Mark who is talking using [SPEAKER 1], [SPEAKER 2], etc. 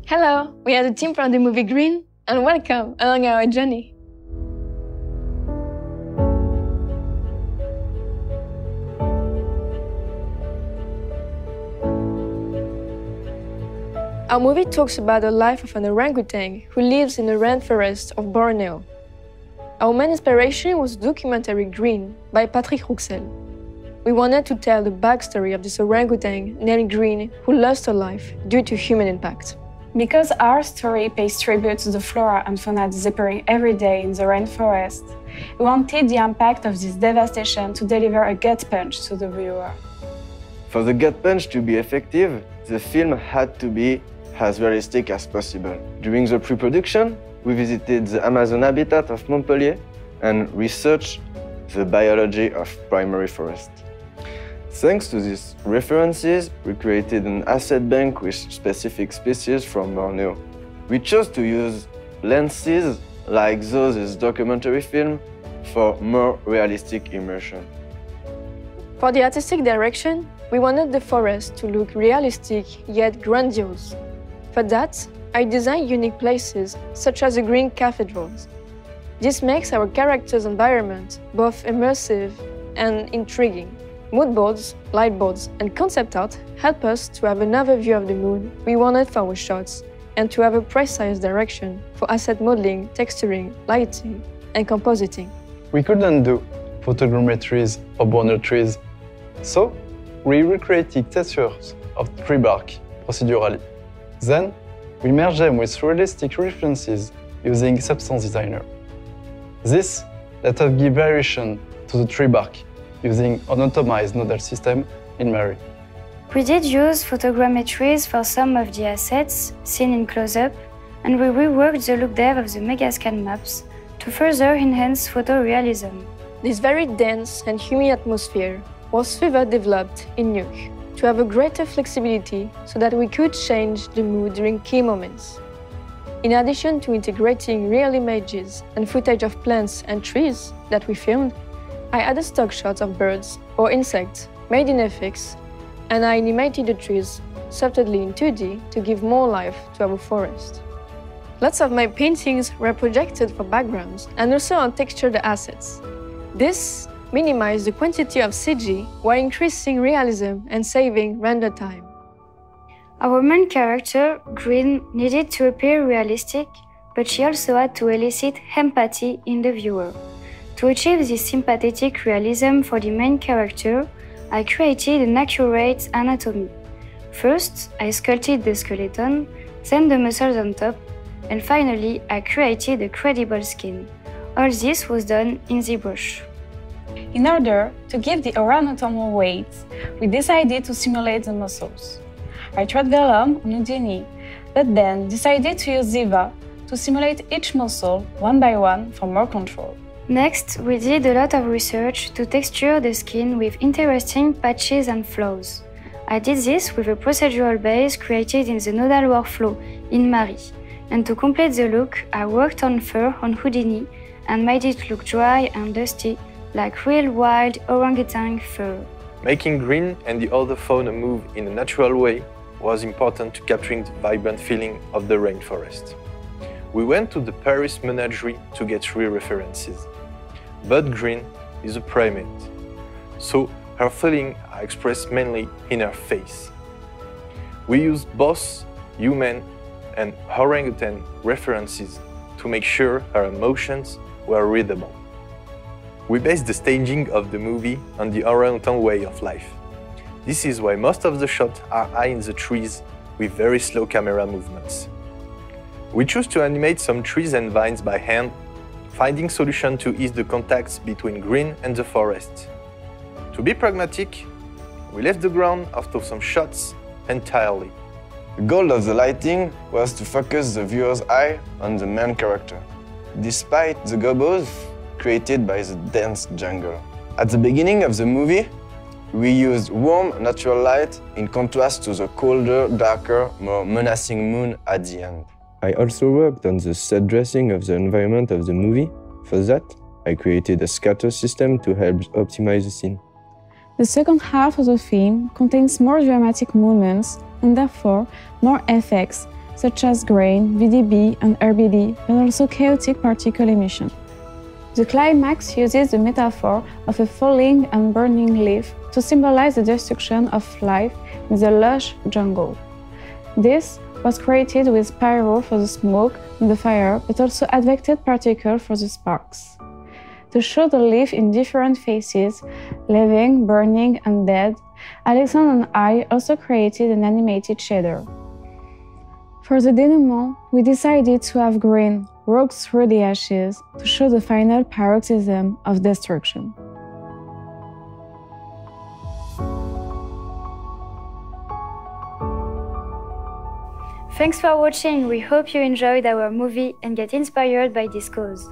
[SPEAKER 1] Hello, we are the team from the movie Green, and welcome along our journey. Our movie talks about the life of an orangutan who lives in the rainforest of Borneo. Our main inspiration was the documentary Green by Patrick Rouxel. We wanted to tell the backstory of this orangutan named Green who lost her life due to human impact.
[SPEAKER 2] Because our story pays tribute to the flora and fauna disappearing every day in the rainforest, we wanted the impact of this devastation to deliver a gut punch to the viewer.
[SPEAKER 3] For the gut punch to be effective, the film had to be as realistic as possible. During the pre-production, we visited the Amazon habitat of Montpellier and researched the biology of primary forest. Thanks to these references, we created an asset bank with specific species from Borneo. We chose to use lenses like those in documentary film for more realistic immersion.
[SPEAKER 1] For the artistic direction, we wanted the forest to look realistic yet grandiose. For that, I designed unique places, such as the green cathedrals. This makes our characters' environment both immersive and intriguing. Mood boards, light boards, and concept art help us to have another view of the mood we wanted for our shots and to have a precise direction for asset modeling, texturing, lighting, and compositing.
[SPEAKER 4] We couldn't do photogrammetries or Borneo trees, so we recreated textures of tree bark procedurally. Then, we merged them with realistic references using Substance Designer. This let us give variation to the tree bark using an automized nodal system in Mary.
[SPEAKER 5] We did use photogrammetries for some of the assets seen in close-up, and we reworked the look dev of the Megascan maps to further enhance photorealism.
[SPEAKER 1] This very dense and humid atmosphere was further developed in Nuuk to have a greater flexibility so that we could change the mood during key moments. In addition to integrating real images and footage of plants and trees that we filmed, I added stock shots of birds or insects made in FX, and I animated the trees softly in 2D to give more life to our forest. Lots of my paintings were projected for backgrounds and also on textured assets. This minimized the quantity of CG while increasing realism and saving render time.
[SPEAKER 5] Our main character, Green, needed to appear realistic, but she also had to elicit empathy in the viewer. To achieve this sympathetic realism for the main character, I created an accurate anatomy. First, I sculpted the skeleton, then the muscles on top, and finally, I created a credible skin. All this was done in the brush.
[SPEAKER 2] In order to give the orang-outan more weight, we decided to simulate the muscles. I tried vellum on Udini, but then decided to use Ziva to simulate each muscle one by one for more control.
[SPEAKER 5] Next, we did a lot of research to texture the skin with interesting patches and flows. I did this with a procedural base created in the nodal workflow in Mari. And to complete the look, I worked on fur on Houdini and made it look dry and dusty, like real wild orangutan fur.
[SPEAKER 6] Making Green and the other fauna move in a natural way was important to capturing the vibrant feeling of the rainforest. We went to the Paris menagerie to get real references. But Green is a primate, so her feelings are expressed mainly in her face. We used both human and orangutan references to make sure her emotions were readable. We based the staging of the movie on the orang-outan way of life. This is why most of the shots are high in the trees with very slow camera movements. We chose to animate some trees and vines by hand, finding solutions to ease the contacts between Green and the forest. To be pragmatic, we left the ground after some shots entirely.
[SPEAKER 3] The goal of the lighting was to focus the viewer's eye on the main character, despite the gobos created by the dense jungle. At the beginning of the movie, we used warm, natural light in contrast to the colder, darker, more menacing moon at the end. I also worked on the set dressing of the environment of the movie. For that, I created a scatter system to help optimize the scene.
[SPEAKER 7] The second half of the film contains more dramatic moments and therefore more effects,
[SPEAKER 2] such as grain, VDB and RBD, but also chaotic particle emission. The climax uses the metaphor of a falling and burning leaf to symbolize the destruction of life in the lush jungle. This was created with pyro for the smoke and the fire, but also advected particle for the sparks. To show the leaf in different phases, living, burning, and dead, Alexandre and I also created an animated shader. For the denouement, we decided to have green walk through the ashes to show the final paroxysm of destruction.
[SPEAKER 5] Thanks for watching. We hope you enjoyed our movie and get inspired by this cause.